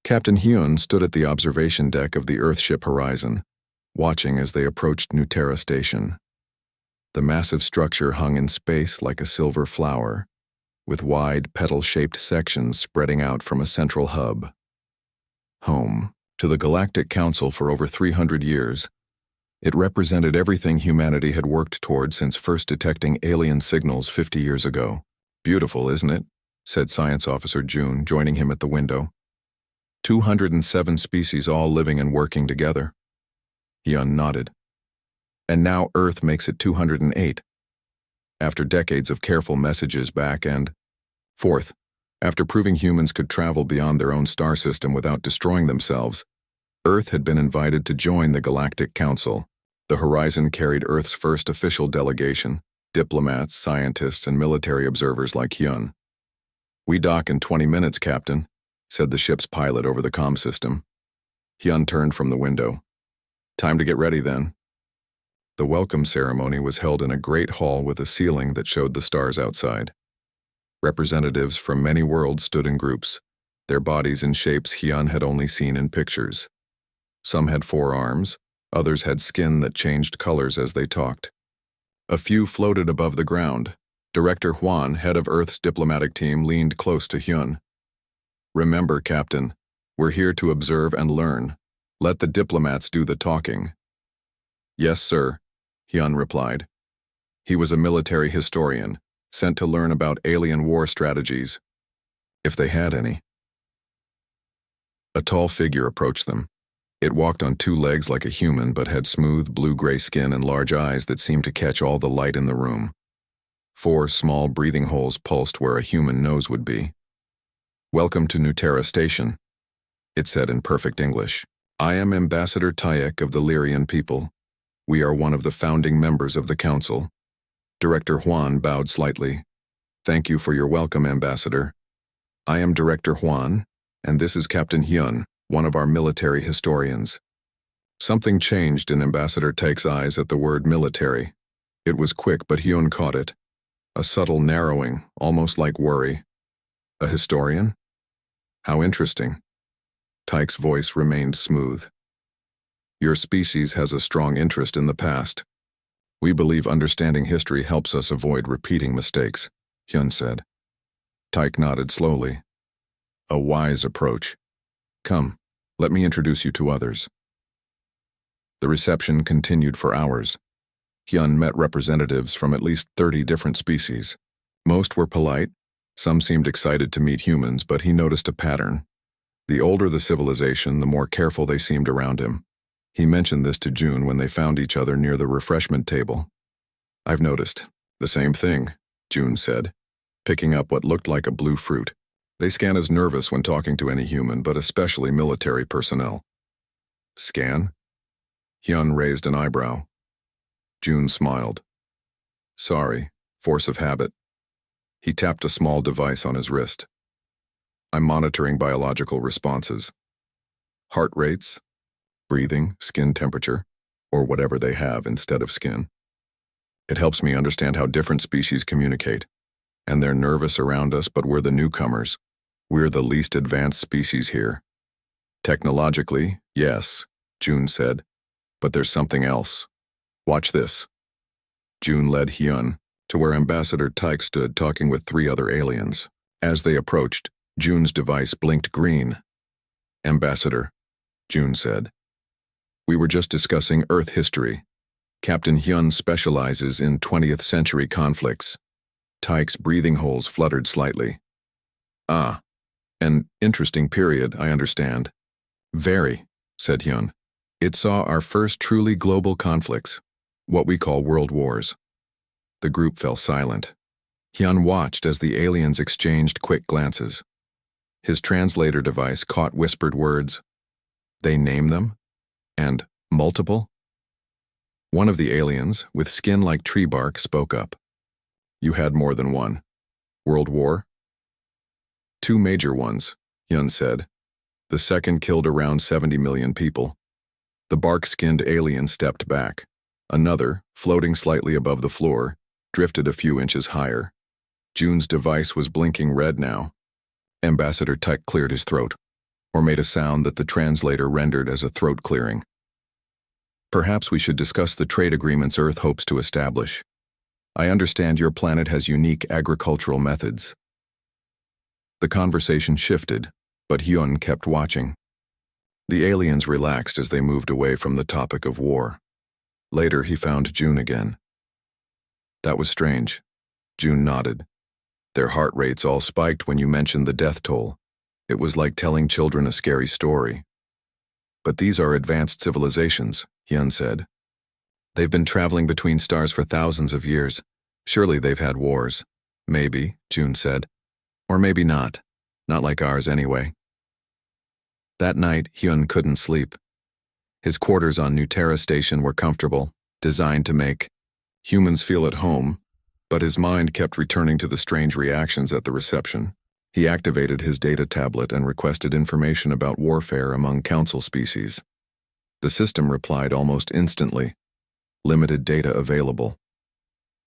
Captain Hyun stood at the observation deck of the Earthship Horizon, watching as they approached Nuterra Station. The massive structure hung in space like a silver flower, with wide, petal-shaped sections spreading out from a central hub. Home to the Galactic Council for over 300 years, it represented everything humanity had worked toward since first detecting alien signals 50 years ago. "Beautiful, isn't it?" said Science Officer June, joining him at the window. 207 species all living and working together. Hyun nodded. And now Earth makes it 208. After decades of careful messages back and forth, after proving humans could travel beyond their own star system without destroying themselves, Earth had been invited to join the Galactic Council. The Horizon carried Earth's first official delegation, diplomats, scientists, and military observers like Hyun. "We dock in 20 minutes, Captain," said the ship's pilot over the comm system. Hyun turned from the window. "Time to get ready then." The welcome ceremony was held in a great hall with a ceiling that showed the stars outside. Representatives from many worlds stood in groups, their bodies in shapes Hyun had only seen in pictures. Some had 4 arms, others had skin that changed colors as they talked. A few floated above the ground. Director Hwan, head of Earth's diplomatic team, leaned close to Hyun. "Remember, Captain, we're here to observe and learn. Let the diplomats do the talking." "Yes, sir," Hyun replied. He was a military historian, sent to learn about alien war strategies, if they had any. A tall figure approached them. It walked on 2 legs like a human but had smooth blue-gray skin and large eyes that seemed to catch all the light in the room. 4 small breathing holes pulsed where a human nose would be. "Welcome to Nuterra Station," it said in perfect English. "I am Ambassador Taek of the Lyrian people. We are one of the founding members of the council." Director Hwan bowed slightly. "Thank you for your welcome, Ambassador. I am Director Hwan, and this is Captain Hyun, one of our military historians." Something changed in Ambassador Taek's eyes at the word military. It was quick, but Hyun caught it. A subtle narrowing, almost like worry. "A historian? How interesting." Taek's voice remained smooth. "Your species has a strong interest in the past. We believe understanding history helps us avoid repeating mistakes," Hyun said. Taek nodded slowly. "A wise approach. Come, let me introduce you to others." The reception continued for hours. Hyun met representatives from at least 30 different species. Most were polite. Some seemed excited to meet humans, but he noticed a pattern. The older the civilization, the more careful they seemed around him. He mentioned this to June when they found each other near the refreshment table. "I've noticed the same thing," June said, picking up what looked like a blue fruit. "They scan as nervous when talking to any human, but especially military personnel." "Scan?" Hyun raised an eyebrow. June smiled. "Sorry, force of habit." He tapped a small device on his wrist. "I'm monitoring biological responses. Heart rates, breathing, skin temperature, or whatever they have instead of skin. It helps me understand how different species communicate. And they're nervous around us, but we're the newcomers. We're the least advanced species here." "Technologically, yes," June said. "But there's something else. Watch this." June led Hyun to where Ambassador Taek stood talking with 3 other aliens. As they approached, June's device blinked green. "Ambassador," June said. "We were just discussing Earth history. Captain Hyun specializes in 20th century conflicts." Taek's breathing holes fluttered slightly. "Ah, an interesting period, I understand." "Very," said Hyun. "It saw our first truly global conflicts, what we call world wars." The group fell silent. Hyun watched as the aliens exchanged quick glances. His translator device caught whispered words. "They name them? And multiple?" One of the aliens, with skin like tree bark, spoke up. "You had more than one. World War?" "2 major ones," Hyun said. "The second killed around 70 million people." The bark-skinned alien stepped back. Another, floating slightly above the floor, drifted a few inches higher. June's device was blinking red now. Ambassador Taek cleared his throat. or made a sound that the translator rendered as a throat clearing. Perhaps we should discuss the trade agreements Earth hopes to establish. I understand your planet has unique agricultural methods. The conversation shifted, but Hyun kept watching. The aliens relaxed as they moved away from the topic of war. Later, he found June again. That was strange. June nodded. Their heart rates all spiked when you mentioned the death toll. It was like telling children a scary story. But these are advanced civilizations, Hyun said. They've been traveling between stars for thousands of years. Surely they've had wars. Maybe, June said. Or maybe not. Not like ours anyway. That night, Hyun couldn't sleep. His quarters on New Terra Station were comfortable, designed to make humans feel at home, but his mind kept returning to the strange reactions at the reception. He activated his data tablet and requested information about warfare among council species. The system replied almost instantly. Limited data available.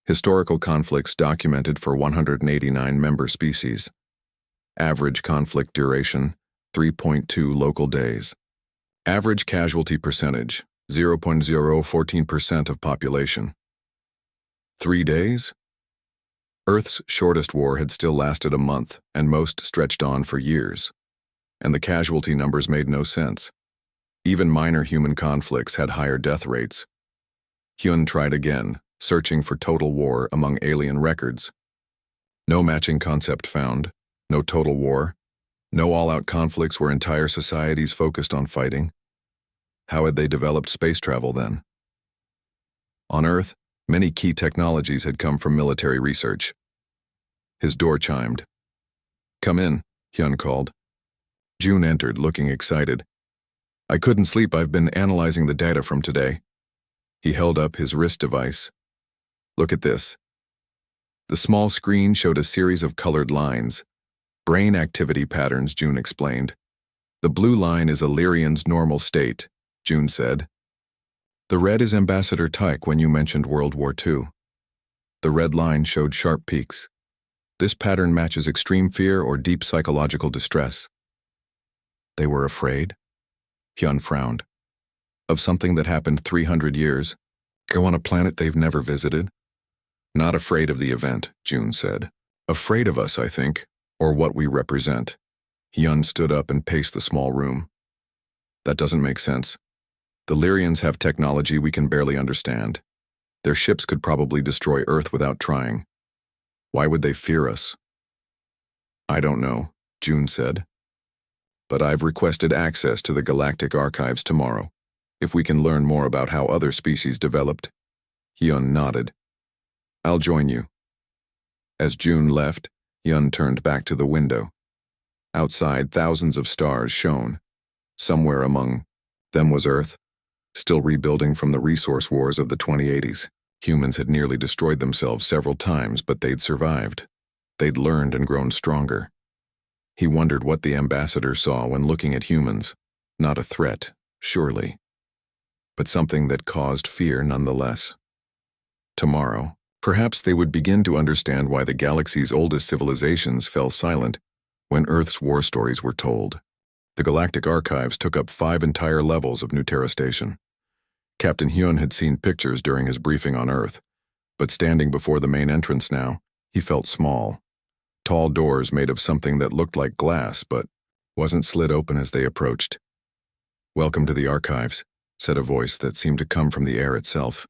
Historical conflicts documented for 189 member species. Average conflict duration, 3.2 local days. Average casualty percentage, 0.014% of population. 3 days? Earth's shortest war had still lasted a month, and most stretched on for years. And the casualty numbers made no sense. Even minor human conflicts had higher death rates. Hyun tried again, searching for total war among alien records. No matching concept found, no total war, no all-out conflicts where entire societies focused on fighting. How had they developed space travel then? On Earth, many key technologies had come from military research. His door chimed. "Come in," Hyun called. June entered, looking excited. "I couldn't sleep. I've been analyzing the data from today." He held up his wrist device. "Look at this." The small screen showed a series of colored lines. Brain activity patterns, June explained. "The blue line is a Lyrian's normal state," June said. "The red is Ambassador Tyke when you mentioned World War II. The red line showed sharp peaks. This pattern matches extreme fear or deep psychological distress." "They were afraid?" Hyun frowned. "Of something that happened 300 years? Go on a planet they've never visited?" "Not afraid of the event," June said. "Afraid of us, I think, or what we represent." Hyun stood up and paced the small room. "That doesn't make sense. The Lyrians have technology we can barely understand. Their ships could probably destroy Earth without trying. Why would they fear us?" "I don't know," June said. "But I've requested access to the Galactic archives tomorrow, if we can learn more about how other species developed." Hyun nodded. "I'll join you." As June left, Hyun turned back to the window. Outside, thousands of stars shone. Somewhere among them was Earth, still rebuilding from the resource wars of the 2080s. Humans had nearly destroyed themselves several times, but they'd survived. They'd learned and grown stronger. He wondered what the ambassador saw when looking at humans. Not a threat, surely, but something that caused fear nonetheless. Tomorrow, perhaps they would begin to understand why the galaxy's oldest civilizations fell silent when Earth's war stories were told. The Galactic archives took up 5 entire levels of New Terra Station. Captain Hyun had seen pictures during his briefing on Earth, but standing before the main entrance now, he felt small. Tall doors made of something that looked like glass but wasn't slid open as they approached. "Welcome to the archives," said a voice that seemed to come from the air itself.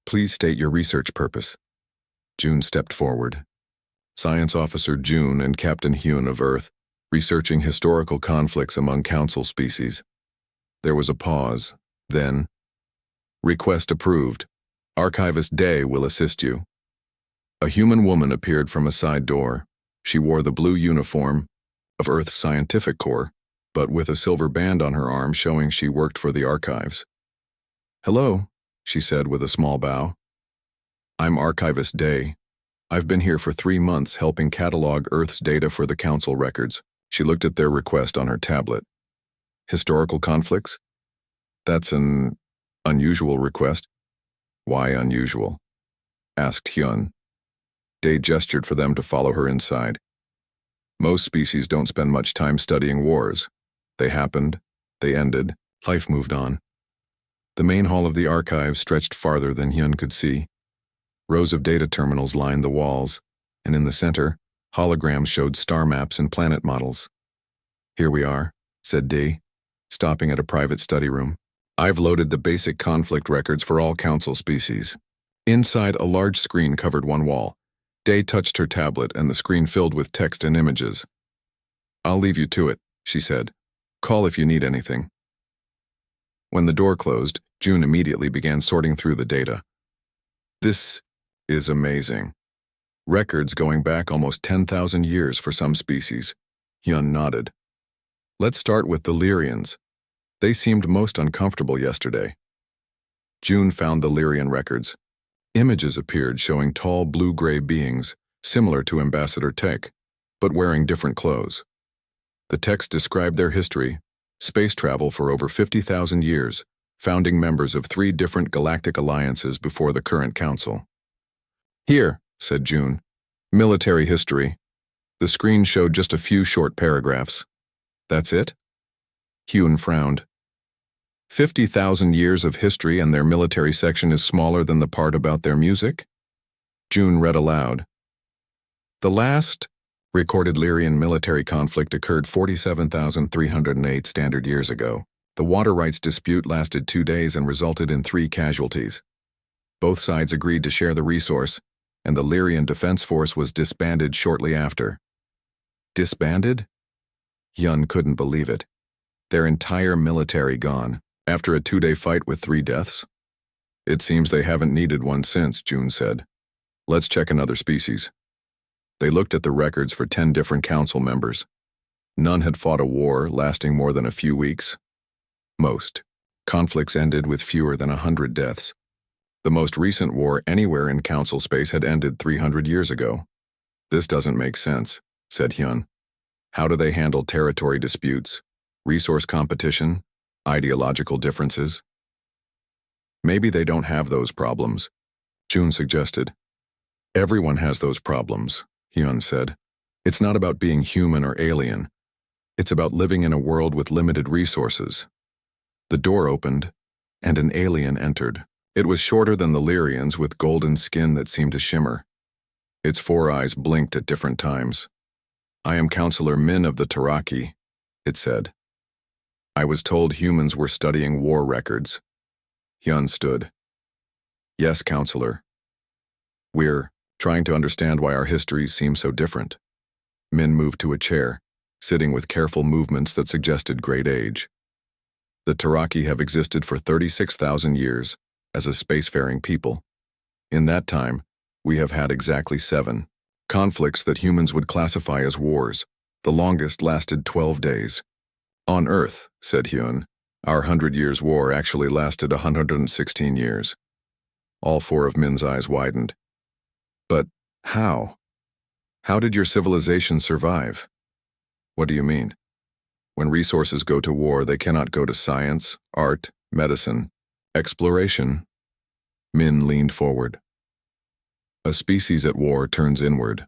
"Please state your research purpose." June stepped forward. Science Officer June and Captain Hyun of Earth, researching historical conflicts among council species. There was a pause, then, "Request approved. Archivist Day will assist you." A human woman appeared from a side door. She wore the blue uniform of Earth's Scientific Corps, but with a silver band on her arm showing she worked for the archives. "Hello," she said with a small bow. "I'm Archivist Day. I've been here for 3 months helping catalog Earth's data for the council records." She looked at their request on her tablet. "Historical conflicts? That's an unusual request." "Why unusual?" asked Hyun. Day gestured for them to follow her inside. "Most species don't spend much time studying wars. They happened, they ended, life moved on. The main hall of the archive stretched farther than Hyun could see. Rows of data terminals lined the walls, and in the center, holograms showed star maps and planet models. "Here we are," said Day, stopping at a private study room. "I've loaded the basic conflict records for all council species." Inside, a large screen covered one wall. Day touched her tablet and the screen filled with text and images. "I'll leave you to it," she said. "Call if you need anything." When the door closed, June immediately began sorting through the data. "This is amazing. Records going back almost 10,000 years for some species." Hyun nodded. "Let's start with the Lyrians. They seemed most uncomfortable yesterday." June found the Lyrian records. Images appeared showing tall blue-gray beings, similar to Ambassador Tech, but wearing different clothes. The text described their history: space travel for over 50,000 years, founding members of 3 different galactic alliances before the current council. "Here," said June. "Military history." The screen showed just a few short paragraphs. "That's it?" Hyun frowned. 50,000 years of history and their military section is smaller than the part about their music? June read aloud. "The last recorded Lyrian military conflict occurred 47,308 standard years ago. The water rights dispute lasted 2 days and resulted in 3 casualties. Both sides agreed to share the resource, and the Lyrian Defense Force was disbanded shortly after." Disbanded? Hyun couldn't believe it. Their entire military gone, after a 2-day fight with 3 deaths? "It seems they haven't needed one since," June said. "Let's check another species." They looked at the records for 10 different council members. None had fought a war lasting more than a few weeks. Most conflicts ended with fewer than 100 deaths. The most recent war anywhere in council space had ended 300 years ago. "This doesn't make sense," said Hyun. "How do they handle territory disputes, resource competition, ideological differences?" "Maybe they don't have those problems," June suggested. "Everyone has those problems," Hyun said. "It's not about being human or alien. It's about living in a world with limited resources." The door opened, and an alien entered. It was shorter than the Lyrians, with golden skin that seemed to shimmer. Its 4 eyes blinked at different times. "I am Counselor Min of the Taraki," it said. "I was told humans were studying war records." Hyun stood. "Yes, Counselor. We're trying to understand why our histories seem so different." Min moved to a chair, sitting with careful movements that suggested great age. "The Taraki have existed for 36,000 years as a spacefaring people. In that time, we have had exactly 7 conflicts that humans would classify as wars. The longest lasted 12 days. On Earth," said Hyun, "our 100 Years' War actually lasted 116 years. All 4 of Min's eyes widened. "But how? How did your civilization survive?" "What do you mean?" "When resources go to war, they cannot go to science, art, medicine, exploration." Min leaned forward. "A species at war turns inward.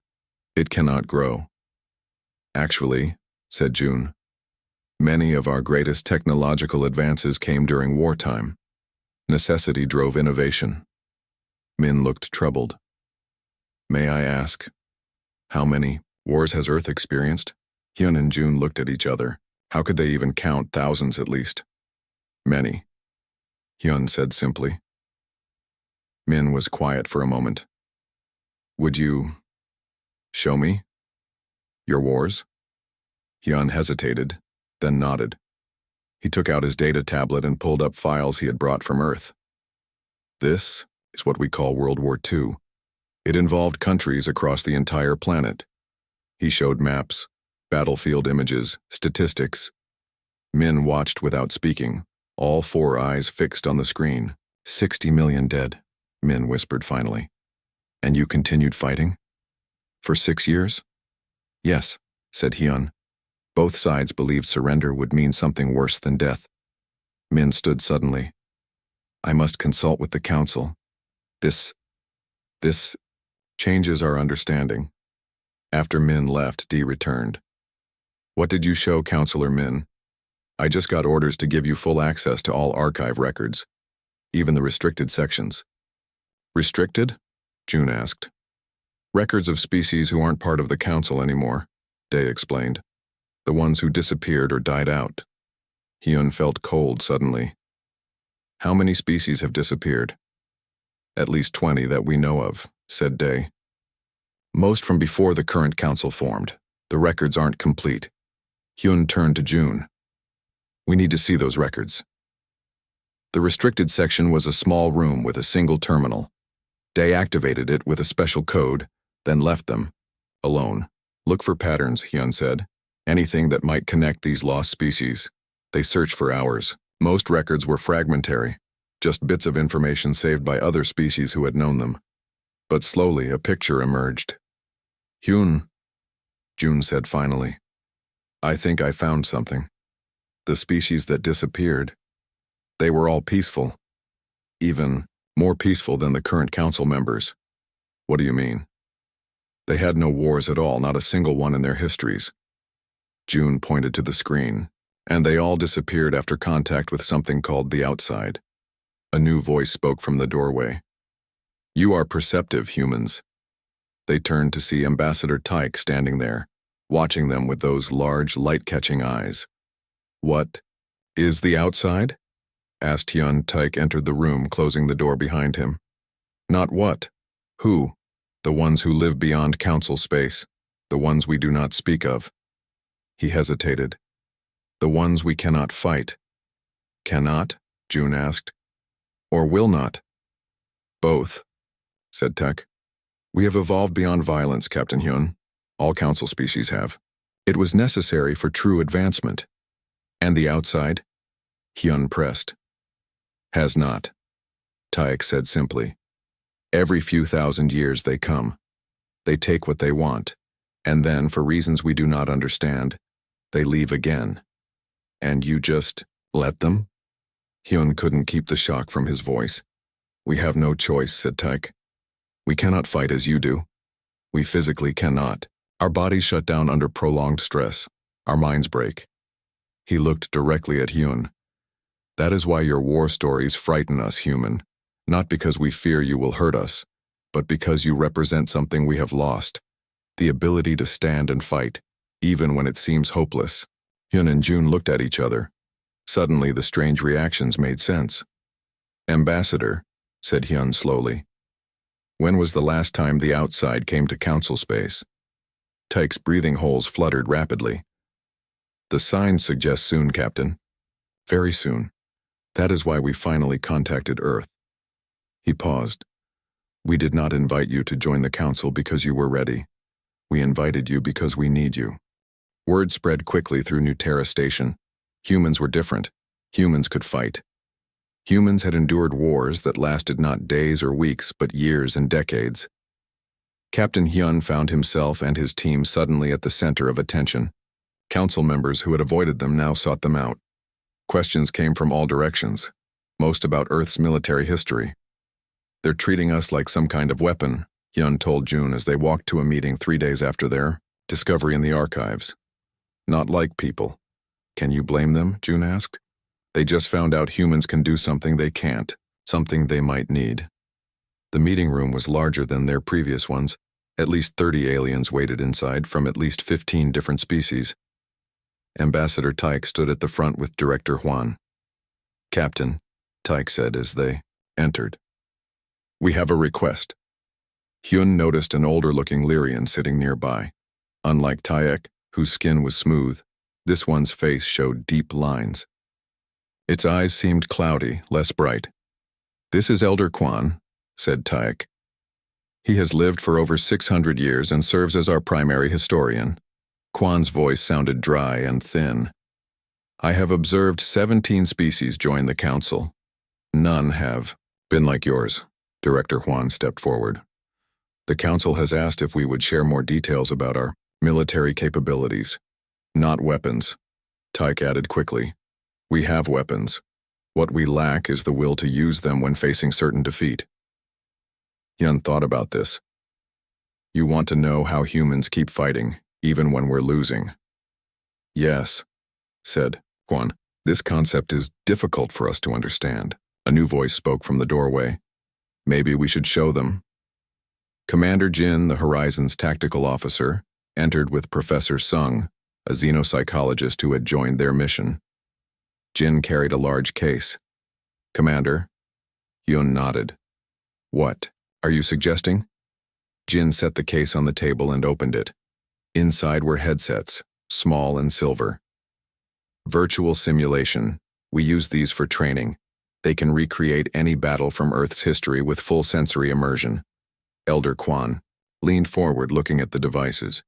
It cannot grow." "Actually," said June, "many of our greatest technological advances came during wartime. Necessity drove innovation." Min looked troubled. "May I ask, how many wars has Earth experienced?" Hyun and June looked at each other. How could they even count? Thousands at least. "Many," Hyun said simply. Min was quiet for a moment. "Would you show me your wars?" Hyun hesitated, then nodded. He took out his data tablet and pulled up files he had brought from Earth. "This is what we call World War II. It involved countries across the entire planet." He showed maps, battlefield images, statistics. Min watched without speaking, all 4 eyes fixed on the screen. 60 million dead, Min whispered finally. "And you continued fighting? For 6 years?" "Yes," said Hyun. Both sides believed surrender would mean something worse than death. Min stood suddenly. "I must consult with the council. This changes our understanding." After Min left, Dee returned. "What did you show Counselor Min?" I just got orders to give you full access to all archive records, even the restricted sections. Restricted? June asked. Records of species who aren't part of the council anymore, Day explained. The ones who disappeared or died out. Hyun felt cold suddenly. How many species have disappeared? At least 20 that we know of, said Day. Most from before the current council formed. The records aren't complete. Hyun turned to June. We need to see those records. The restricted section was a small room with a single terminal. Day activated it with a special code, then left them, alone. Look for patterns, Hyun said. Anything that might connect these lost species. They searched for hours. Most records were fragmentary, just bits of information saved by other species who had known them. But slowly a picture emerged. Hyun, June said finally. I think I found something. The species that disappeared. They were all peaceful. Even more peaceful than the current council members. What do you mean? They had no wars at all, not a single one in their histories. June pointed to the screen, and they all disappeared after contact with something called the outside. A new voice spoke from the doorway. You are perceptive, humans. They turned to see Ambassador Tyke standing there, watching them with those large, light-catching eyes. What is the outside? Asked Hyun. Tyke entered the room, closing the door behind him. Not what? Who? The ones who live beyond council space, the ones we do not speak of. He hesitated. The ones we cannot fight. Cannot? June asked. Or will not? Both, said Tech. We have evolved beyond violence, Captain Hyun. All council species have. It was necessary for true advancement. And the outside? Hyun pressed. Has not. Taek said simply. Every few thousand years they come. They take what they want, and then, for reasons we do not understand, they leave again. And you just let them? Hyun couldn't keep the shock from his voice. We have no choice, said Taek. We cannot fight as you do. We physically cannot. Our bodies shut down under prolonged stress. Our minds break. He looked directly at Hyun. That is why your war stories frighten us, human. Not because we fear you will hurt us, but because you represent something we have lost. The ability to stand and fight, even when it seems hopeless. Hyun and June looked at each other. Suddenly the strange reactions made sense. Ambassador, said Hyun slowly. When was the last time the outside came to council space? Tyke's breathing holes fluttered rapidly. The signs suggest soon, Captain. Very soon. That is why we finally contacted Earth. He paused. We did not invite you to join the council because you were ready. We invited you because we need you. Word spread quickly through New Terra Station. Humans were different. Humans could fight. Humans had endured wars that lasted not days or weeks, but years and decades. Captain Hyun found himself and his team suddenly at the center of attention. Council members who had avoided them now sought them out. Questions came from all directions, most about Earth's military history. They're treating us like some kind of weapon, Hyun told June as they walked to a meeting 3 days after their discovery in the archives. Not like people. Can you blame them? June asked. They just found out humans can do something they can't, something they might need. The meeting room was larger than their previous ones. At least 30 aliens waited inside from at least 15 different species. Ambassador Tyke stood at the front with Director Hwan. Captain, Tyke said as they entered. We have a request. Hyun noticed an older-looking Lyrian sitting nearby. Unlike Tyek, whose skin was smooth, this one's face showed deep lines. Its eyes seemed cloudy, less bright. This is Elder Kwan, said Tyek. He has lived for over 600 years and serves as our primary historian. Kwan's voice sounded dry and thin. I have observed 17 species join the council. None have been like yours. Director Hwan stepped forward. The council has asked if we would share more details about our military capabilities. Not weapons. Tyke added quickly. We have weapons. What we lack is the will to use them when facing certain defeat. Hyun thought about this. You want to know how humans keep fighting, even when we're losing. Yes, said Kwan. This concept is difficult for us to understand. A new voice spoke from the doorway. Maybe we should show them. Commander Jin, the Horizon's tactical officer, entered with Professor Sung, a xenopsychologist who had joined their mission. Jin carried a large case. Commander? Hyun nodded. What are you suggesting? Jin set the case on the table and opened it. Inside were headsets, small and silver. Virtual simulation. We use these for training. They can recreate any battle from Earth's history with full sensory immersion. Elder Quan leaned forward looking at the devices.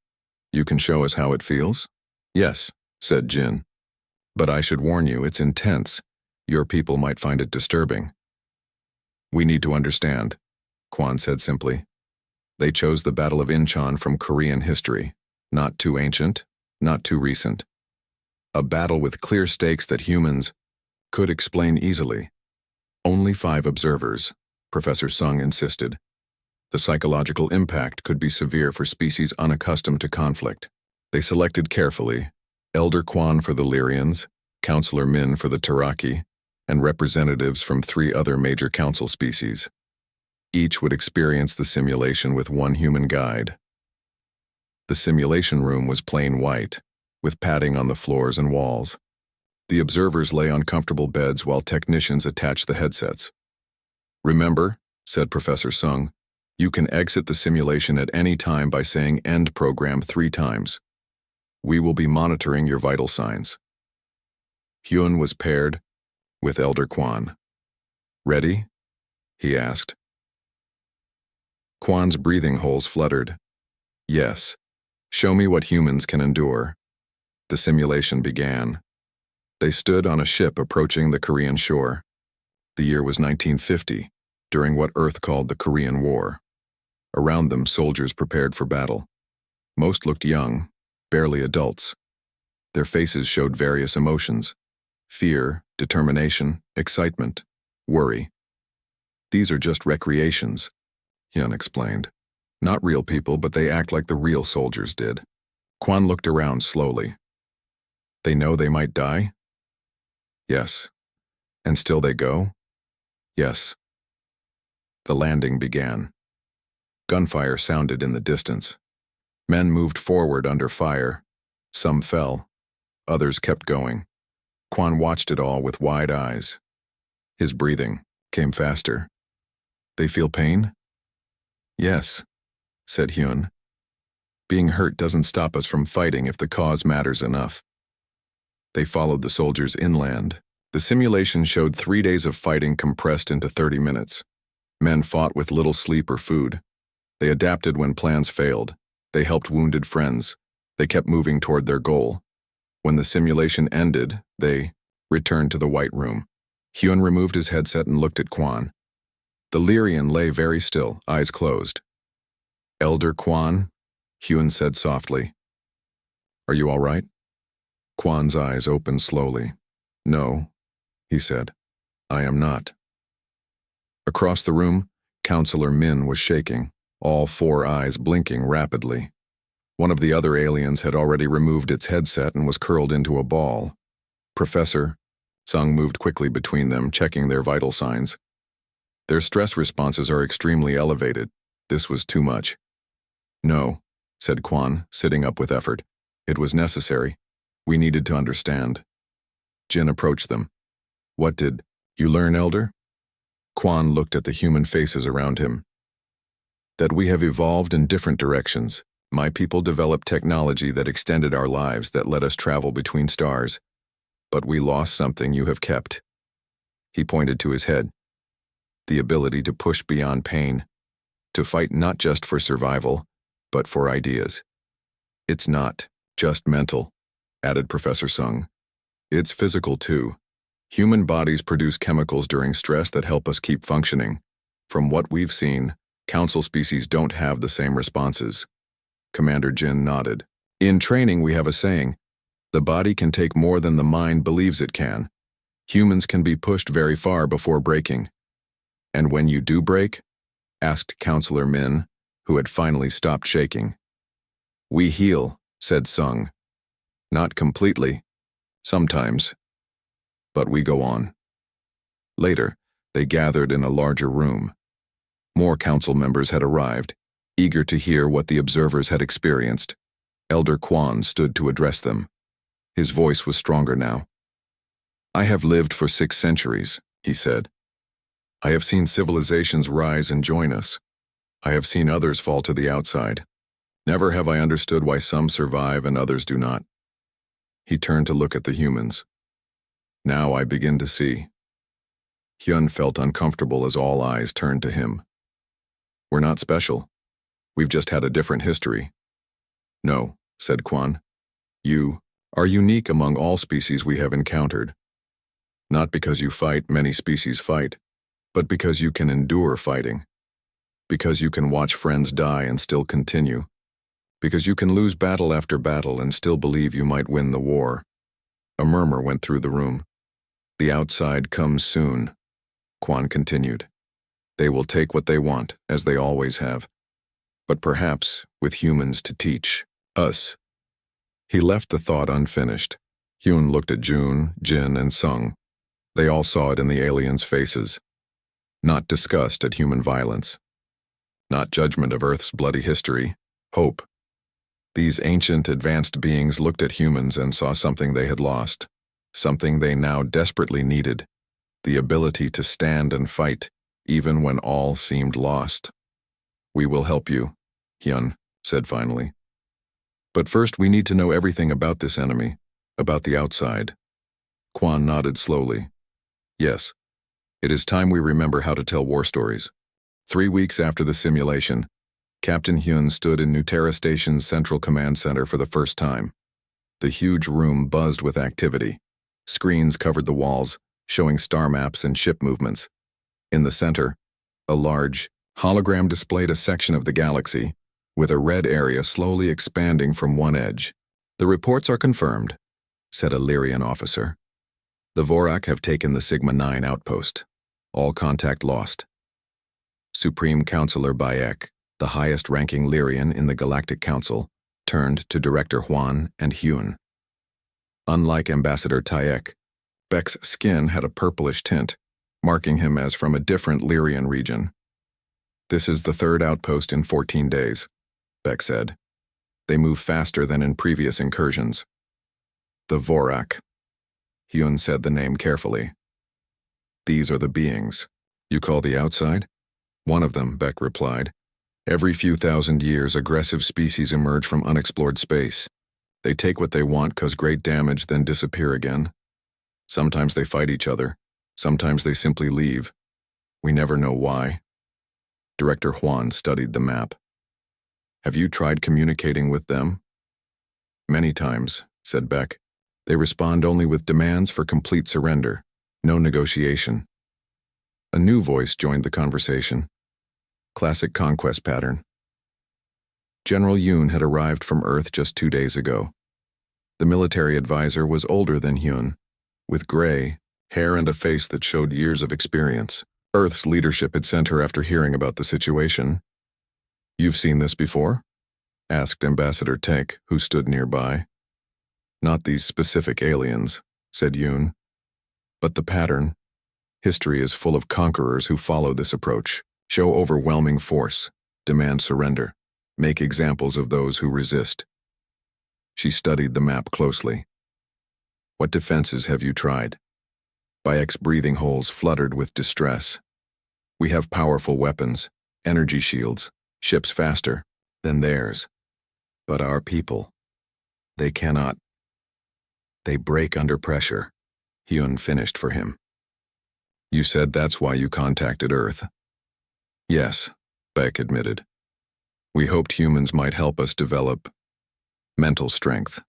You can show us how it feels? Yes, said Jin. But I should warn you, it's intense. Your people might find it disturbing. We need to understand, Quan said simply. They chose the Battle of Incheon from Korean history. Not too ancient, not too recent. A battle with clear stakes that humans could explain easily. Only 5 observers, Professor Sung insisted. The psychological impact could be severe for species unaccustomed to conflict. They selected carefully, Elder Quan for the Lyrians, Counselor Min for the Taraki, and representatives from 3 other major council species. Each would experience the simulation with one human guide. The simulation room was plain white, with padding on the floors and walls. The observers lay on comfortable beds while technicians attached the headsets. Remember, said Professor Sung, you can exit the simulation at any time by saying end program 3 times. We will be monitoring your vital signs. Hyun was paired with Elder Quan. Ready? He asked. Quan's breathing holes fluttered. Yes. Show me what humans can endure. The simulation began. They stood on a ship approaching the Korean shore. The year was 1950, during what Earth called the Korean War. Around them, soldiers prepared for battle. Most looked young, barely adults. Their faces showed various emotions: fear, determination, excitement, worry. These are just recreations, Hyun explained. Not real people, but they act like the real soldiers did. Quan looked around slowly. They know they might die? Yes. And still they go? Yes. The landing began. Gunfire sounded in the distance. Men moved forward under fire. Some fell. Others kept going. Quan watched it all with wide eyes. His breathing came faster. They feel pain? Yes, said Hyun. Being hurt doesn't stop us from fighting if the cause matters enough. They followed the soldiers inland. The simulation showed 3 days of fighting compressed into 30 minutes. Men fought with little sleep or food. They adapted when plans failed. They helped wounded friends. They kept moving toward their goal. When the simulation ended, they returned to the White Room. Hyun removed his headset and looked at Quan. The Lyrian lay very still, eyes closed. Elder Quan, Hyun said softly. Are you all right? Quan's eyes opened slowly. No, he said. I am not. Across the room, Counselor Min was shaking, all 4 eyes blinking rapidly. One of the other aliens had already removed its headset and was curled into a ball. Professor Sung moved quickly between them, checking their vital signs. Their stress responses are extremely elevated. This was too much. No, said Quan, sitting up with effort. It was necessary. We needed to understand. Jin approached them. What did you learn, Elder? Quan looked at the human faces around him. That we have evolved in different directions. My people developed technology that extended our lives, that let us travel between stars. But we lost something you have kept. He pointed to his head. The ability to push beyond pain. To fight not just for survival, but for ideas. It's not just mental, added Professor Sung. It's physical too. Human bodies produce chemicals during stress that help us keep functioning. From what we've seen, council species don't have the same responses. Commander Jin nodded. In training, we have a saying, the body can take more than the mind believes it can. Humans can be pushed very far before breaking. And when you do break? Asked Counselor Min, who had finally stopped shaking. We heal, said Sung. Not completely. Sometimes. But we go on. Later, they gathered in a larger room. More council members had arrived, eager to hear what the observers had experienced. Elder Quan stood to address them. His voice was stronger now. "I have lived for 6 centuries," he said. "I have seen civilizations rise and join us. I have seen others fall to the outside. Never have I understood why some survive and others do not." He turned to look at the humans. "Now I begin to see." Hyun felt uncomfortable as all eyes turned to him. "We're not special. We've just had a different history." "No," said Quan. "You are unique among all species we have encountered. Not because you fight, many species fight, but because you can endure fighting. Because you can watch friends die and still continue. Because you can lose battle after battle and still believe you might win the war." A murmur went through the room. "The outside comes soon," Quan continued. "They will take what they want, as they always have. But perhaps with humans to teach us." He left the thought unfinished. Hyun looked at June, Jin, and Sung. They all saw it in the aliens' faces. Not disgust at human violence. Not judgment of Earth's bloody history. Hope. These ancient, advanced beings looked at humans and saw something they had lost. Something they now desperately needed. The ability to stand and fight, even when all seemed lost. "We will help you," Hyun said finally. "But first we need to know everything about this enemy, about the outside." Quan nodded slowly. "Yes, it is time we remember how to tell war stories." 3 weeks after the simulation, Captain Hyun stood in Nuterra Station's Central Command Center for the first time. The huge room buzzed with activity. Screens covered the walls, showing star maps and ship movements. In the center, a large hologram displayed a section of the galaxy, with a red area slowly expanding from one edge. "The reports are confirmed," said a Lyrian officer. "The Vorak have taken the Sigma-9 outpost. All contact lost." Supreme Counselor Bayek, the highest-ranking Lyrian in the Galactic Council, turned to Director Hwan and Hyun. Unlike Ambassador Tayek, Beck's skin had a purplish tint, marking him as from a different Lyrian region. "This is the 3rd outpost in 14 days, Beck said. "They move faster than in previous incursions." "The Vorak." Hyun said the name carefully. "These are the beings you call the outside?" "One of them," Beck replied. "Every few thousand years, aggressive species emerge from unexplored space. They take what they want, cause great damage, then disappear again. Sometimes they fight each other. Sometimes they simply leave. We never know why." Director Hwan studied the map. "Have you tried communicating with them?" "Many times," said Beck. "They respond only with demands for complete surrender. No negotiation." A new voice joined the conversation. Classic conquest pattern. General Yoon had arrived from Earth just 2 days ago. The military advisor was older than Hyun, with gray hair and a face that showed years of experience. Earth's leadership had sent her after hearing about the situation. "You've seen this before?" asked Ambassador Taek, who stood nearby. "Not these specific aliens," said Yoon. "But the pattern. History is full of conquerors who follow this approach, show overwhelming force, demand surrender, make examples of those who resist." She studied the map closely. "What defenses have you tried?" Bayek's breathing holes fluttered with distress. "We have powerful weapons, energy shields, ships faster than theirs. But our people, they cannot. They break under pressure," Hyun finished for him. "You said that's why you contacted Earth." "Yes," Beck admitted. "We hoped humans might help us develop mental strength."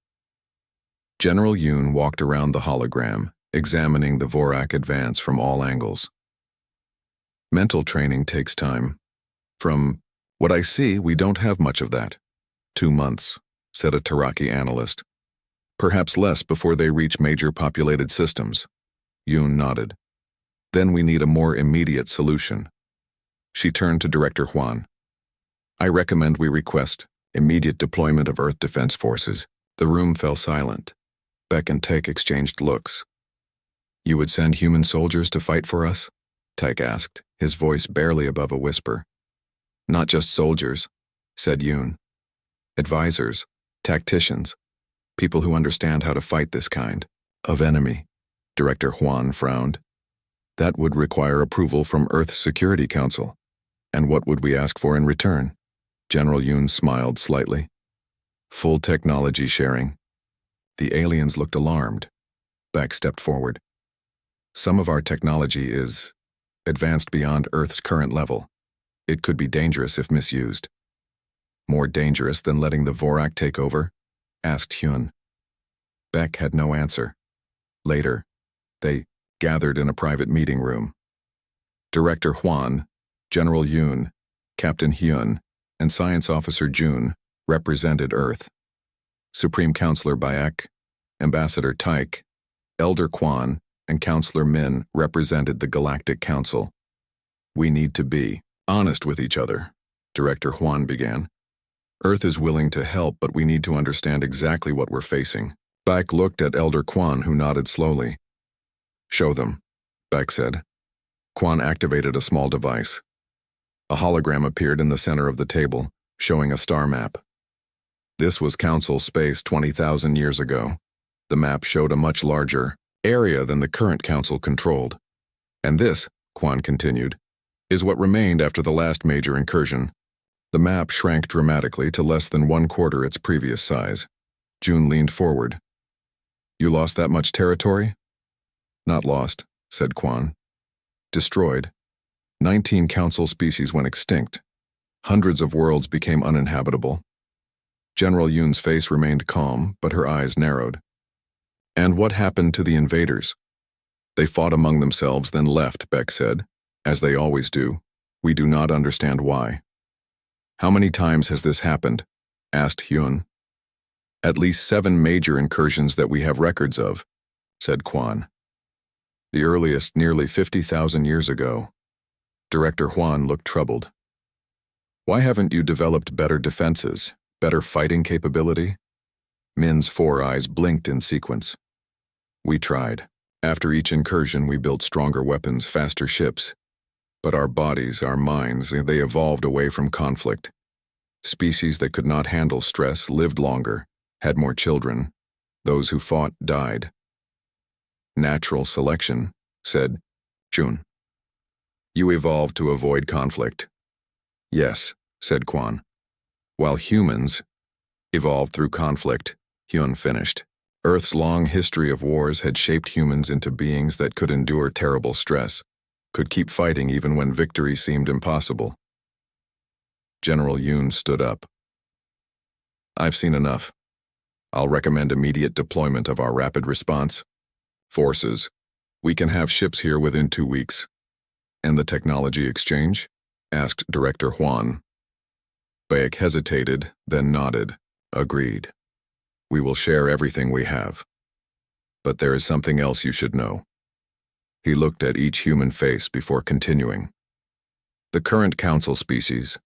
General Yoon walked around the hologram, examining the Vorak advance from all angles. "Mental training takes time. From what I see, we don't have much of that." 2 months, said a Taraki analyst. "Perhaps less before they reach major populated systems." Yoon nodded. "Then we need a more immediate solution." She turned to Director Hwan. "I recommend we request immediate deployment of Earth Defense Forces." The room fell silent. Beck and Taek exchanged looks. You would send human soldiers to fight for us? Tyke asked, his voice barely above a whisper. Not just soldiers, said Yoon. Advisors, tacticians, people who understand how to fight this kind of enemy. Director Huan frowned. That would require approval from Earth's Security Council. And what would we ask for in return? General Yoon smiled slightly. Full technology sharing. The aliens looked alarmed. Beck stepped forward. Some of our technology is advanced beyond Earth's current level. It could be dangerous if misused. More dangerous than letting the Vorak take over? Asked Hyun. Beck had no answer. Later, they gathered in a private meeting room. Director Hwan, General Yoon, Captain Hyun, and Science Officer Jun represented Earth. Supreme Counselor Baek, Ambassador Tyke, Elder Kwan, and Counselor Min represented the Galactic Council. We need to be honest with each other, Director Hwan began. Earth is willing to help, but we need to understand exactly what we're facing. Baek looked at Elder Kwan, who nodded slowly. Show them, Baek said. Kwan activated a small device. A hologram appeared in the center of the table, showing a star map. This was Council space 20,000 years ago. The map showed a much larger area than the current Council controlled. And this, Kwan continued, is what remained after the last major incursion. The map shrank dramatically to less than 1/4 its previous size. June leaned forward. You lost that much territory? Not lost, said Kwan. Destroyed. 19 Council species went extinct. Hundreds of worlds became uninhabitable. General Yoon's face remained calm, but her eyes narrowed. And what happened to the invaders? They fought among themselves, then left, Beck said. As they always do. We do not understand why. How many times has this happened? Asked Hyun. At least 7 major incursions that we have records of, said Kwan. The earliest nearly 50,000 years ago. Director Hwan looked troubled. Why haven't you developed better defenses, better fighting capability? Min's 4 eyes blinked in sequence. We tried. After each incursion, we built stronger weapons, faster ships. But our bodies, our minds, they evolved away from conflict. Species that could not handle stress lived longer, had more children. Those who fought died. Natural selection, said Jun. You evolved to avoid conflict. Yes, said Kwan. While humans evolved through conflict, Hyun finished. Earth's long history of wars had shaped humans into beings that could endure terrible stress, could keep fighting even when victory seemed impossible. General Yoon stood up. I've seen enough. I'll recommend immediate deployment of our rapid response forces. We can have ships here within 2 weeks. And the technology exchange? Asked Director Hwan. Baek hesitated, then nodded. Agreed. We will share everything we have. But there is something else you should know. He looked at each human face before continuing. The current Council species.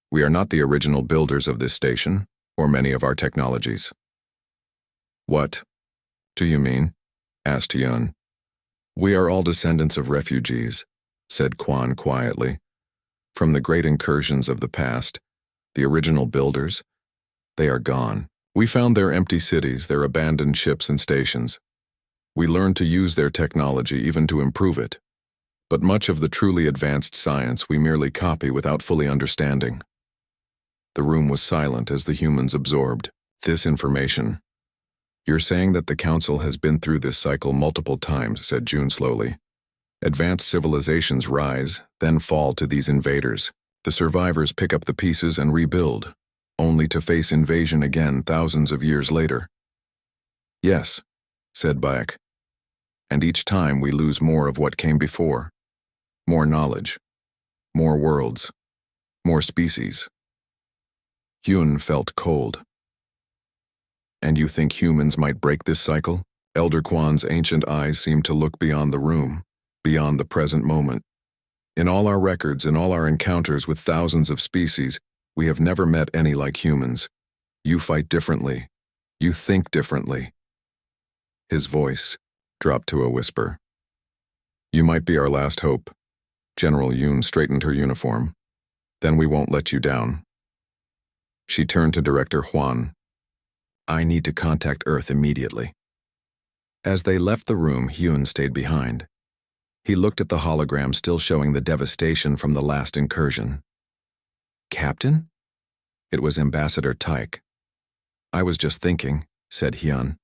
We are not the original builders of this station, or many of our technologies. What do you mean? Asked Hyun. We are all descendants of refugees, said Kwan quietly. From the great incursions of the past, the original builders, they are gone. We found their empty cities, their abandoned ships and stations. We learned to use their technology, even to improve it. But much of the truly advanced science we merely copy without fully understanding. The room was silent as the humans absorbed this information. You're saying that the Council has been through this cycle multiple times, said June slowly. Advanced civilizations rise, then fall to these invaders. The survivors pick up the pieces and rebuild, only to face invasion again thousands of years later. Yes, said Baek. And each time we lose more of what came before. More knowledge. More worlds. More species. Hyun felt cold. And you think humans might break this cycle? Elder Kwan's ancient eyes seemed to look beyond the room, beyond the present moment. In all our records, in all our encounters with thousands of species, we have never met any like humans. You fight differently. You think differently. His voice dropped to a whisper. You might be our last hope. General Yoon straightened her uniform. Then we won't let you down. She turned to Director Huan. I need to contact Earth immediately. As they left the room, Hyun stayed behind. He looked at the hologram still showing the devastation from the last incursion. Captain? It was Ambassador Taek. I was just thinking, said Hyun.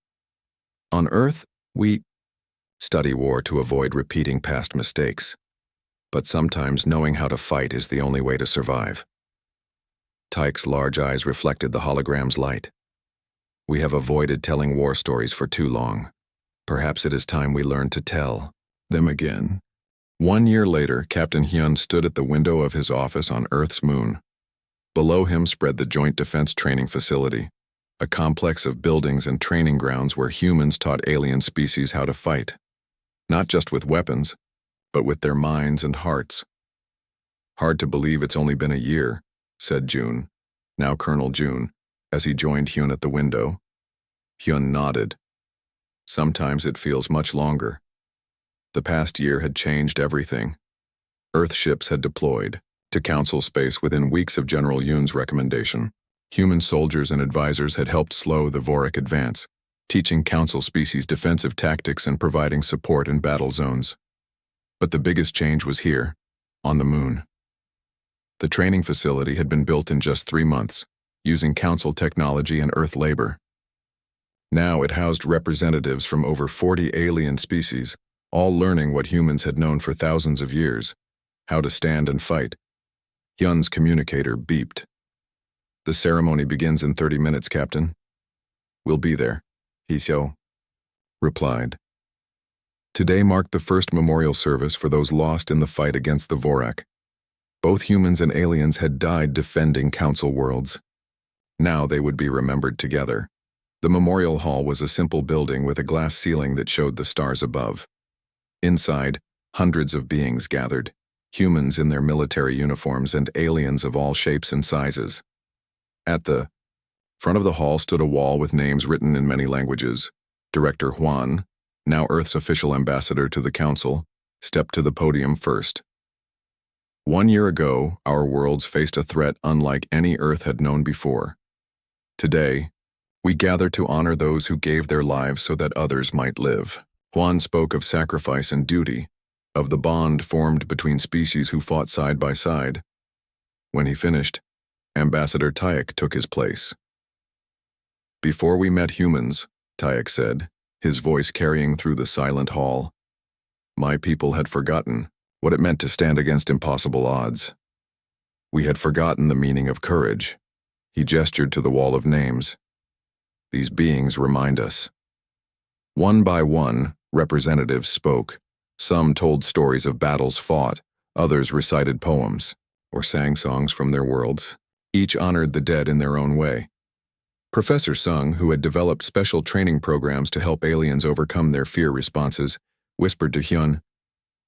On Earth, we study war to avoid repeating past mistakes. But sometimes knowing how to fight is the only way to survive. Taek's large eyes reflected the hologram's light. We have avoided telling war stories for too long. Perhaps it is time we learn to tell them again. 1 year later, Captain Hyun stood at the window of his office on Earth's moon. Below him spread the Joint Defense Training Facility, a complex of buildings and training grounds where humans taught alien species how to fight. Not just with weapons, but with their minds and hearts. Hard to believe it's only been a year, said June, now Colonel June, as he joined Hyun at the window. Hyun nodded. Sometimes it feels much longer. The past year had changed everything. Earth ships had deployed to Council space within weeks of General Yoon's recommendation. Human soldiers and advisors had helped slow the Vorik advance, teaching Council species defensive tactics and providing support in battle zones. But the biggest change was here, on the moon. The training facility had been built in just 3 months, using Council technology and Earth labor. Now it housed representatives from over 40 alien species, all learning what humans had known for thousands of years, how to stand and fight. Hyun's communicator beeped. The ceremony begins in 30 minutes, Captain. We'll be there, Hiseo replied. Today marked the first memorial service for those lost in the fight against the Vorak. Both humans and aliens had died defending Council worlds. Now they would be remembered together. The memorial hall was a simple building with a glass ceiling that showed the stars above. Inside, hundreds of beings gathered, humans in their military uniforms and aliens of all shapes and sizes. At the front of the hall stood a wall with names written in many languages. Director Huan, now Earth's official ambassador to the Council, stepped to the podium first. 1 year ago, our worlds faced a threat unlike any Earth had known before. Today, we gather to honor those who gave their lives so that others might live. Huan spoke of sacrifice and duty, of the bond formed between species who fought side by side. When he finished, Ambassador Taek took his place. Before we met humans, Taek said, his voice carrying through the silent hall, my people had forgotten what it meant to stand against impossible odds. We had forgotten the meaning of courage. He gestured to the wall of names. These beings remind us. One by one, representatives spoke. Some told stories of battles fought, others recited poems, or sang songs from their worlds. Each honored the dead in their own way. Professor Sung, who had developed special training programs to help aliens overcome their fear responses, whispered to Hyun,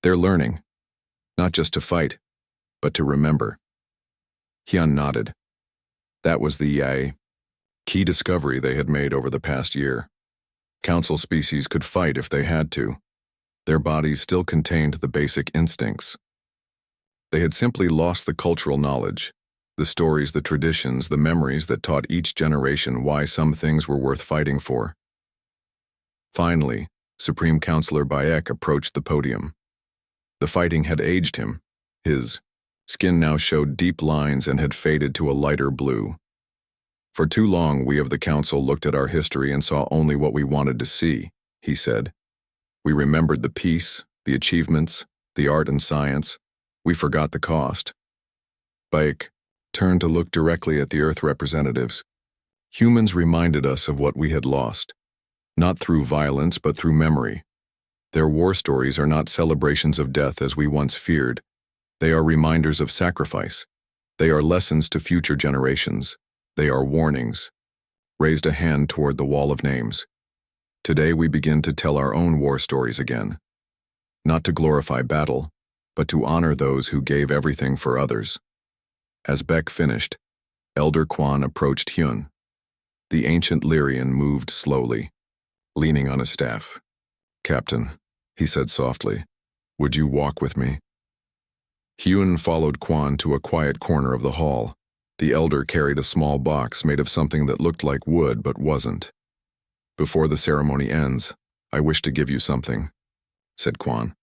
they're learning, not just to fight, but to remember. Hyun nodded. That was the key discovery they had made over the past year. Council species could fight if they had to. Their bodies still contained the basic instincts. They had simply lost the cultural knowledge, the stories, the traditions, the memories that taught each generation why some things were worth fighting for. Finally, Supreme Counselor Bayek approached the podium. The fighting had aged him. His skin now showed deep lines and had faded to a lighter blue. For too long, we of the Council looked at our history and saw only what we wanted to see, he said. We remembered the peace, the achievements, the art and science. We forgot the cost. Bayek turned to look directly at the Earth representatives. Humans reminded us of what we had lost, not through violence but through memory. Their war stories are not celebrations of death as we once feared. They are reminders of sacrifice. They are lessons to future generations. They are warnings. Raised a hand toward the wall of names. Today we begin to tell our own war stories again. Not to glorify battle, but to honor those who gave everything for others. As Beck finished, Elder Kwan approached Hyun. The ancient Lyrian moved slowly, leaning on his staff. Captain, he said softly, Would you walk with me? Hyun followed Kwan to a quiet corner of the hall. The elder carried a small box made of something that looked like wood but wasn't. Before the ceremony ends, I wish to give you something, said Kwan.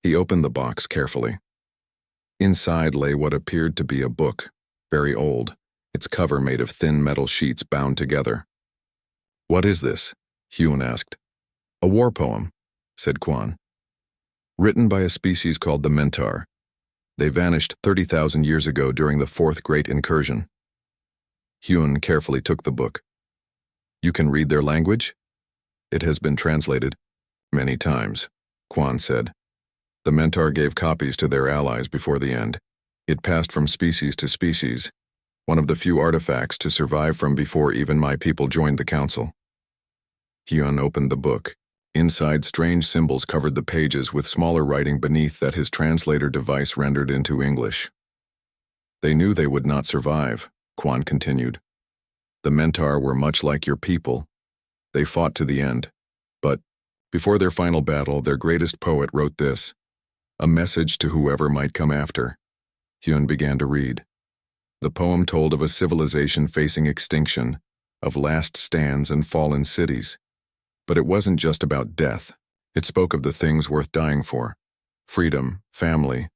He opened the box carefully. Inside lay what appeared to be a book, very old, its cover made of thin metal sheets bound together. What is this? Hyun asked. A war poem, said Kwan. Written by a species called the Mentar. They vanished 30,000 years ago during the Fourth Great Incursion. Hyun carefully took the book. You can read their language? It has been translated many times, Kwan said. The Mentar gave copies to their allies before the end. It passed from species to species, one of the few artifacts to survive from before even my people joined the council. Hyun opened the book. Inside, strange symbols covered the pages with smaller writing beneath that his translator device rendered into English. They knew they would not survive, Kwan continued. The Mentar were much like your people. They fought to the end. But, before their final battle, their greatest poet wrote this, a message to whoever might come after. Hyun began to read. The poem told of a civilization facing extinction, of last stands and fallen cities. But it wasn't just about death. It spoke of the things worth dying for. Freedom, family,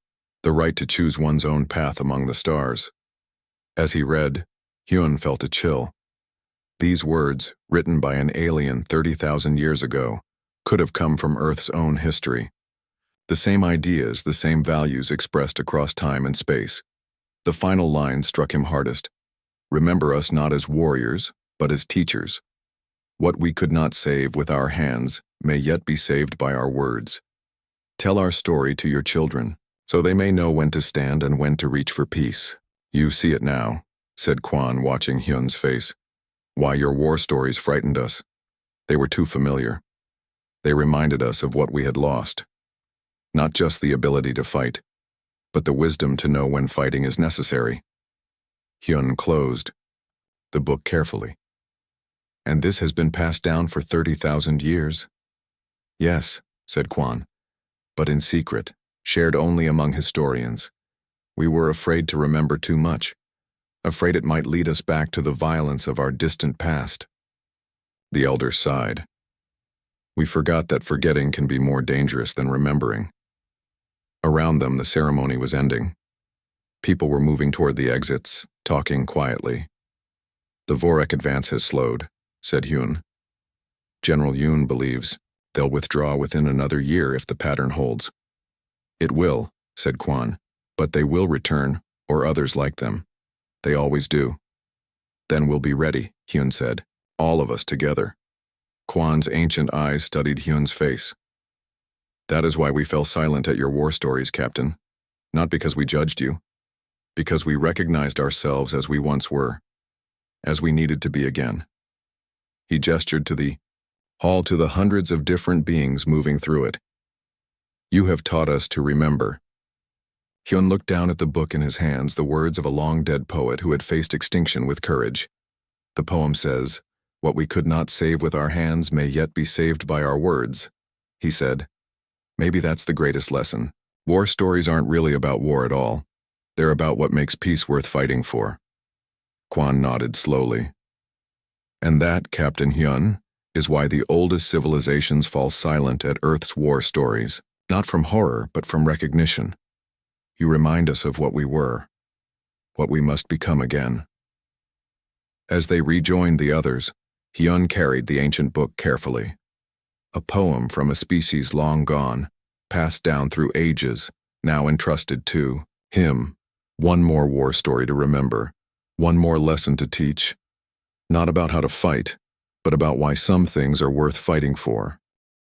the right to choose one's own path among the stars. As he read, Hyun felt a chill. These words, written by an alien 30,000 years ago, could have come from Earth's own history. The same ideas, the same values expressed across time and space. The final line struck him hardest. Remember us not as warriors, but as teachers. What we could not save with our hands may yet be saved by our words. Tell our story to your children, so they may know when to stand and when to reach for peace. You see it now, said Kwan, watching Hyun's face. Why your war stories frightened us. They were too familiar. They reminded us of what we had lost. Not just the ability to fight, but the wisdom to know when fighting is necessary. Hyun closed the book carefully. And this has been passed down for 30,000 years? Yes, said Kwan, but in secret, shared only among historians. We were afraid to remember too much, afraid it might lead us back to the violence of our distant past. The elder sighed. We forgot that forgetting can be more dangerous than remembering. Around them, the ceremony was ending. People were moving toward the exits, talking quietly. The Vorek advance has slowed, said Hyun. General Yoon believes they'll withdraw within another year if the pattern holds. It will, said Kwan, but they will return, or others like them. They always do. Then we'll be ready, Hyun said, all of us together. Kwan's ancient eyes studied Hyun's face. That is why we fell silent at your war stories, Captain. Not because we judged you. Because we recognized ourselves as we once were. As we needed to be again. He gestured to the hall, to the hundreds of different beings moving through it. You have taught us to remember. Hyun looked down at the book in his hands, the words of a long-dead poet who had faced extinction with courage. The poem says, what we could not save with our hands may yet be saved by our words, he said. Maybe that's the greatest lesson. War stories aren't really about war at all. They're about what makes peace worth fighting for. Kwan nodded slowly. And that, Captain Hyun, is why the oldest civilizations fall silent at Earth's war stories, not from horror, but from recognition. You remind us of what we were, what we must become again. As they rejoined the others, Hyun carried the ancient book carefully. A poem from a species long gone, passed down through ages, now entrusted to him. One more war story to remember, one more lesson to teach. Not about how to fight, but about why some things are worth fighting for.